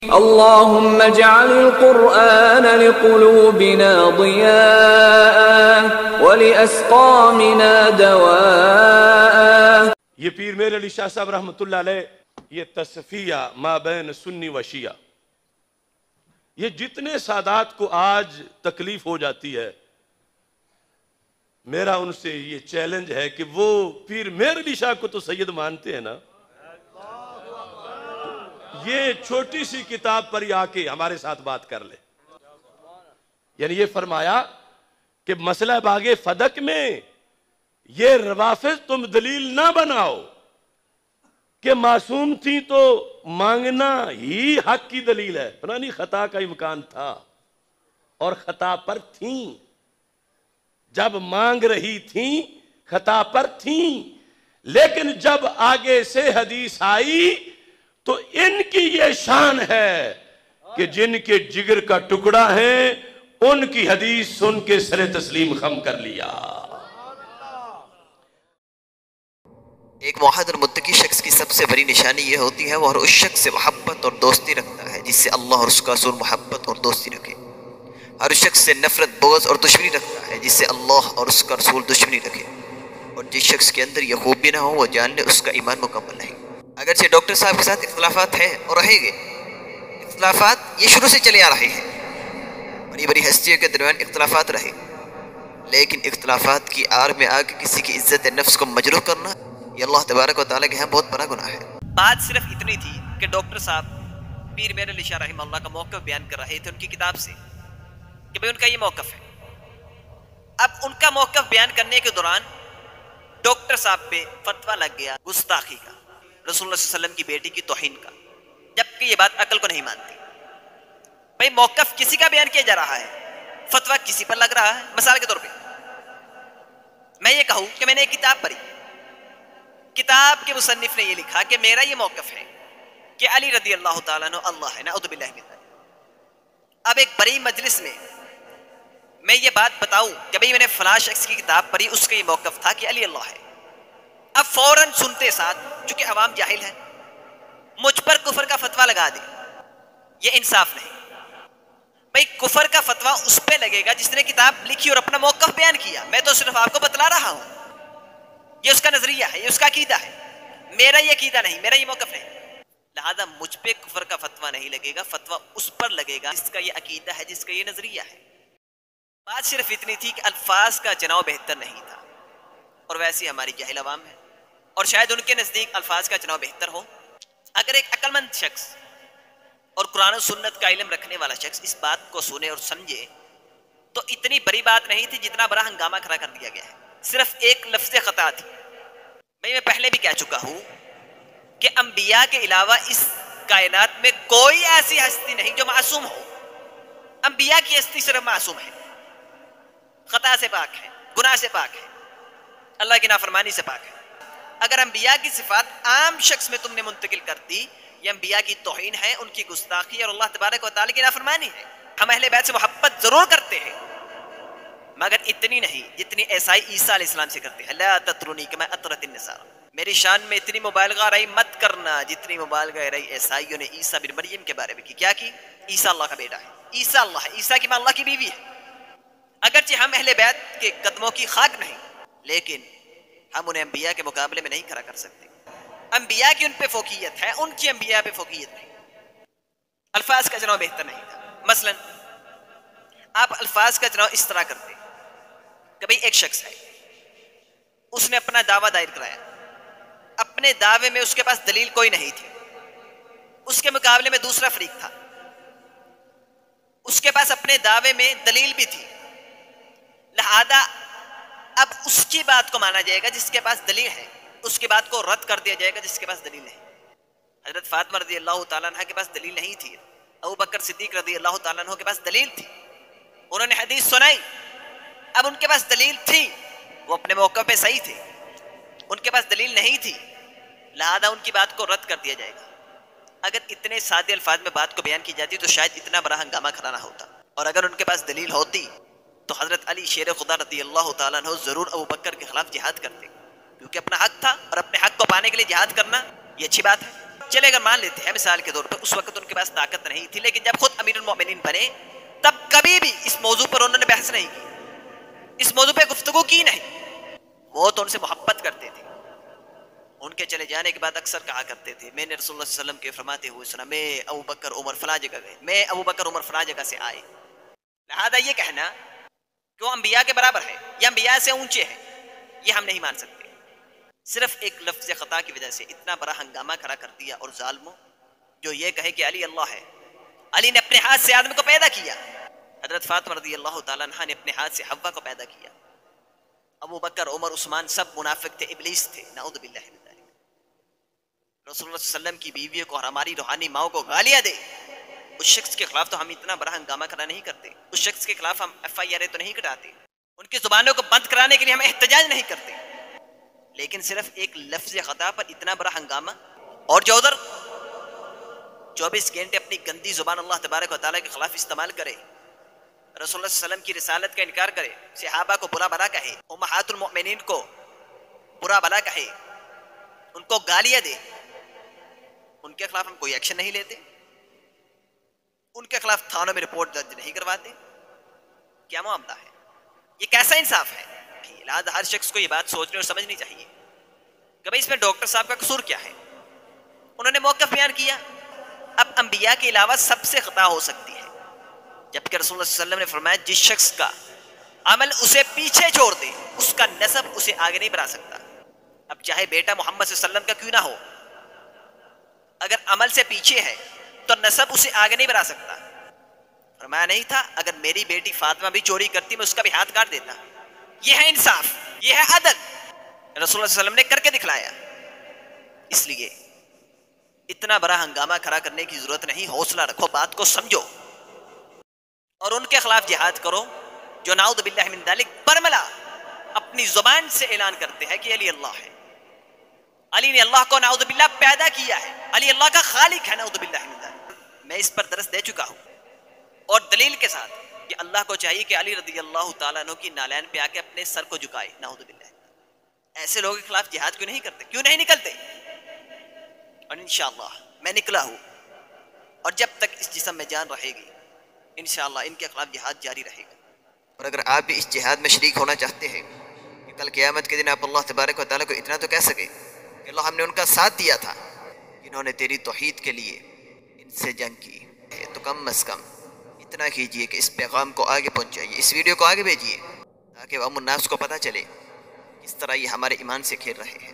اللهم اجعل القرآن لقلوبنا ضياء ولأسقامنا دواء۔ یہ پیر میر علی شاہ صاحب رحمۃ اللہ علیہ، یہ تصفیہ ما بین سنی و شیعہ، یہ جتنے سادات کو آج تکلیف ہو جاتی ہے، میرا ان سے یہ چیلنج ہے کہ وہ پیر میر علی شاہ کو تو سید مانتے ہیں نا، یہ چھوٹی سی کتاب پر ہی آ کے ہمارے ساتھ بات کر لے۔ یعنی یہ فرمایا کہ مسئلہ باغ فدق میں یہ روافض تم دلیل نہ بناؤ کہ معصوم تھی تو مانگنا ہی حق کی دلیل ہے، پرانی خطا کا امکان تھا اور خطا پر تھیں، جب مانگ رہی تھیں خطا پر تھیں، لیکن جب آگے سے حدیث آئی تو ان کی یہ شان ہے کہ جن کے جگر کا ٹکڑا ہے ان کی حدیث سن کے سر تسلیم خم کر لیا۔ ایک موحد اور متقی شخص کی سب سے بڑی نشانی یہ ہوتی ہے وہ ہر اس شخص سے محبت اور دوستی رکھتا ہے جس سے اللہ اور اس کا رسول محبت اور دوستی رکھے، ہر اس شخص سے نفرت بغض اور دشمنی رکھتا ہے جس سے اللہ اور اس کا رسول دشمنی رکھے، اور جس شخص کے اندر یہ خوبی نہ ہو وہ جان لے اس کا ایمان مکمل نہیں۔ اگرچہ ڈاکٹر صاحب کے ساتھ اختلافات ہیں اور رہیں گے، اختلافات یہ شروع سے چلے آ رہے ہیں، بڑی بڑی ہستیوں کے درمیان اختلافات رہے، لیکن اختلافات کی آڑ میں آ کے کسی کی عزت نفس کو مجروح کرنا یہ اللہ تبارک و تعالیٰ کے ہاں بہت بڑا گناہ ہے۔ بات صرف اتنی تھی کہ ڈاکٹر صاحب پیر میر علی شاہ رحمہ اللہ کا موقف بیان کر رہے تھے ان کی کتاب سے کہ بھئی ان کا یہ موقف ہے۔ اب ان کا موقف بیان کرنے کے دوران ڈاکٹر صاحب پہ فتویٰ لگ گیا گستاخی کا، رسول اللہ صلی اللہ علیہ وسلم کی بیٹی کی توہین کا، جبکہ یہ بات عقل کو نہیں مانتی۔ بھئی موقف کسی کا بیان کیا جا رہا ہے، فتویٰ کسی پر لگ رہا ہے۔ مثال کے طور پہ میں یہ کہوں کہ میں نے ایک کتاب پڑھی، کتاب کے مصنف نے یہ لکھا کہ میرا یہ موقف ہے کہ علی رضی اللہ تعالیٰ عنہ اللہ ہے، نعوذ باللہ من ذلک۔ اب ایک بڑی مجلس میں میں یہ بات بتاؤں کہ بھئی میں نے فلاں شخص کی کتاب پڑھی، اس کا یہ موقف تھا کہ علی اللہ ہے، اب فوراً سنتے ساتھ چونکہ عوام جاہل ہے مجھ پر کفر کا فتویٰ لگا دے، یہ انصاف نہیں۔ بھئی کفر کا فتویٰ اس پہ لگے گا جس نے کتاب لکھی اور اپنا موقف بیان کیا، میں تو صرف آپ کو بتلا رہا ہوں، یہ اس کا نظریہ ہے، یہ اس کا عقیدہ ہے، میرا یہ عقیدہ نہیں، میرا یہ موقف نہیں، لہذا مجھ پہ کفر کا فتویٰ نہیں لگے گا، فتویٰ اس پر لگے گا جس کا یہ عقیدہ ہے، جس کا یہ نظریہ ہے۔ بات صرف اتنی تھی کہ الفاظ کا چناؤ بہتر نہیں تھا، اور ویسی ہماری جاہل عوام ہے اور شاید ان کے نزدیک الفاظ کا چناؤ بہتر ہو۔ اگر ایک عقل مند شخص اور قرآن و سنت کا علم رکھنے والا شخص اس بات کو سنے اور سمجھے تو اتنی بڑی بات نہیں تھی جتنا بڑا ہنگامہ کھڑا کر دیا گیا ہے، صرف ایک لفظ خطا تھی۔ میں پہلے بھی کہہ چکا ہوں کہ انبیاء کے علاوہ اس کائنات میں کوئی ایسی ہستی نہیں جو معصوم ہو، انبیاء کی ہستی صرف معصوم ہے، خطا سے پاک ہے، گناہ سے پاک ہے، اللہ کی نافرمانی سے پاک ہے۔ اگر انبیاء کی صفات عام شخص میں تم نے منتقل کر دی، یہ انبیاء کی توہین ہے، ان کی گستاخی اور اللہ تبارک و تعالیٰ کی نافرمانی ہے۔ ہم اہل بیت سے محبت ضرور کرتے ہیں مگر اتنی نہیں جتنی عیسائی عیسیٰ علیہ السلام سے کرتے ہیں۔ لا تطرونی کما اطرت النصارى، میری شان میں اتنی مبالغہ رہی مت کرنا جتنی مبالغہ رہی عیسائیوں نے عیسیٰ بن مریم کے بارے میں کی۔ کیا کی؟ عیسیٰ اللہ کا بیٹا ہے، عیسیٰ اللہ ہے، عیسیٰ کی ماں اللہ کی بیوی ہے۔ اگرچہ ہم اہل بیت کے قدموں کی خاک نہیں، لیکن ہم انہیں انبیاء کے مقابلے میں نہیں کھڑا کر سکتے۔ انبیاء کی ان پہ فوقیت ہے، ان کی انبیاء پہ فوقیت نہیں۔ الفاظ کا چناؤ بہتر نہیں تھا۔ مثلا آپ الفاظ کا چناؤ اس طرح کرتے کہ بھئی ایک شخص ہے، اس نے اپنا دعویٰ دائر کرایا، اپنے دعوے میں اس کے پاس دلیل کوئی نہیں تھی، اس کے مقابلے میں دوسرا فریق تھا، اس کے پاس اپنے دعوے میں دلیل بھی تھی، لہذا اب اس کی بات کو مانا جائے گا جس کے پاس دلیل ہے، اس کی بات کو رد کر دیا جائے گا جس کے پاس دلیل نہیں۔ حضرت فاطمہ رضی اللہ تعالیٰ عنہ کے پاس دلیل نہیں تھی، ابو بکر صدیق رضی اللہ تعالیٰ عنہ کے پاس دلیل تھی، انہوں نے حدیث سنائی، اب ان کے پاس دلیل تھی، وہ اپنے موقع پہ صحیح تھے، ان کے پاس دلیل نہیں تھی، لہذا ان کی بات کو رد کر دیا جائے گا۔ اگر اتنے سادے الفاظ میں بات کو بیان کی جاتی تو شاید اتنا بڑا ہنگامہ کھڑا نہ ہوتا، اور اگر ان کے پاس دلیل ہوتی تو حضرت علی شیر خدا رضی اللہ تعالیٰ عنہ ضرور ابو بکر کے خلاف جہاد کرتے، کیونکہ اپنا حق تھا اور اپنے حق کو پانے کے لیے جہاد کرنا یہ اچھی بات ہے۔ چلے اگر مان لیتے ہیں مثال کے طور پر اس وقت ان کے پاس طاقت نہیں تھی، لیکن جب خود امیر المومنین بنے تب کبھی بھی اس موضوع پر انہوں نے بحث نہیں کی، اس موضوع پہ گفتگو کی نہیں. وہ تو ان سے محبت کرتے تھے. ان کے چلے جانے کے بعد اکثر کہا کرتے تھے میں نے رسول اللہ صلی اللہ علیہ وسلم کے فرماتے ہوئے سنا میں ابو بکر عمر فلاں جگہ گئے، میں ابو بکر عمر فلاں جگہ سے آئے. لہذا یہ کہنا کہ وہ انبیاء کے برابر ہے یا انبیاء سے اونچے ہیں یہ ہم نہیں مان سکتے. صرف ایک لفظ خطا کی وجہ سے اتنا بڑا ہنگامہ کھڑا کر دیا. اور ظالموں جو یہ کہے کہ علی اللہ ہے، علی نے اپنے ہاتھ سے آدم کو پیدا کیا، حضرت فاطمہ رضی اللہ تعالیٰ عنہ نے اپنے ہاتھ سے حوا کو پیدا کیا، ابو بکر عمر عثمان سب منافق تھے، ابلیس تھے، نعوذ باللہ من ذلک. رسول اللہ صلی اللہ علیہ وسلم کی بیویوں کو اور ہماری روحانی ماؤں کو گالیاں دے، اس شخص کے خلاف تو ہم اتنا بڑا ہنگامہ کھڑا نہیں کرتے، اس شخص کے خلاف ہم FIR تو نہیں کٹاتے، ان کی زبانوں کو بند کرانے کے لیے ہم احتجاج نہیں کرتے. لیکن صرف ایک لفظ خطا پر اتنا بڑا ہنگامہ. اور جو ادھر 24 گھنٹے اپنی گندی زبان اللہ تبارک و تعالیٰ کے خلاف استعمال کرے، رسول اللہ صلی اللہ علیہ وسلم کی رسالت کا انکار کرے، صحابہ کو برا بھلا کہے، امہات المؤمنین کو برا بھلا کہے، ان کو گالیاں دے، ان کے خلاف ہم کوئی ایکشن نہیں لیتے، ان کے خلاف تھانوں میں رپورٹ درج نہیں کرواتے. کیا معاملہ ہے؟ یہ کیسا انصاف ہے؟ لہٰذا ہر شخص کو یہ بات سوچنی اور سمجھنی چاہیے کہ بھئی اس میں ڈاکٹر صاحب کا قصور کیا ہے. انہوں نے موقف بیان کیا. اب انبیاء کے علاوہ سب سے خطا ہو سکتی ہے، جبکہ رسول اللہ صلی اللہ علیہ وسلم نے فرمایا جس شخص کا عمل اسے پیچھے چھوڑ دے اس کا نسب اسے آگے نہیں بڑھا سکتا. اب چاہے بیٹا محمد صلی اللہ علیہ وسلم کا کیوں نہ ہو، اگر عمل سے پیچھے ہے تو نسب اسے آگے نہیں بڑھا سکتا. فرمایا نہیں تھا اگر میری بیٹی فاطمہ بھی چوری کرتی میں اس کا بھی ہاتھ کاٹ دیتا. یہ ہے انصاف، یہ ہے عدل، رسول اللہ صلی اللہ علیہ وسلم نے کر کے دکھلایا. اس لیے اتنا بڑا ہنگامہ کھڑا کرنے کی ضرورت نہیں. حوصلہ رکھو، بات کو سمجھو اور ان کے خلاف جہاد کرو جو نعوذ باللہ من ذلک برملا اپنی زبان سے اعلان کرتے ہیں کہ علی اللہ ہے. علی نے اللہ کو نعوذ باللہ پیدا کیا ہے، علی اللہ کا خالق ہے، نعوذ باللہ من ذلک. میں اس پر درس دے چکا ہوں اور دلیل کے ساتھ کہ اللہ کو چاہیے کہ علی رضی اللہ تعالیٰ عنہ کی نالین پہ آ کے اپنے سر کو جھکائے، نعوذ باللہ. ایسے لوگوں کے خلاف جہاد کیوں نہیں کرتے، کیوں نہیں نکلتے؟ اور انشاءاللہ میں نکلا ہوں اور جب تک اس جسم میں جان رہے گی انشاءاللہ ان کے خلاف جہاد جاری رہے گا. اور اگر آپ بھی اس جہاد میں شریک ہونا چاہتے ہیں کہ کل قیامت کے دن آپ اللہ تبارک و تعالیٰ کو اتنا تو کہہ سکے کہ اللہ ہم نے ان کا ساتھ دیا تھا جنہوں نے تیری توحید کے لیے ان سے جنگ کی ہے، تو کم از کم اتنا کیجئے کہ اس پیغام کو آگے پہنچائیے، اس ویڈیو کو آگے بھیجیے تاکہ عوام الناس کو پتہ چلے کس طرح یہ ہمارے ایمان سے کھیل رہے ہیں.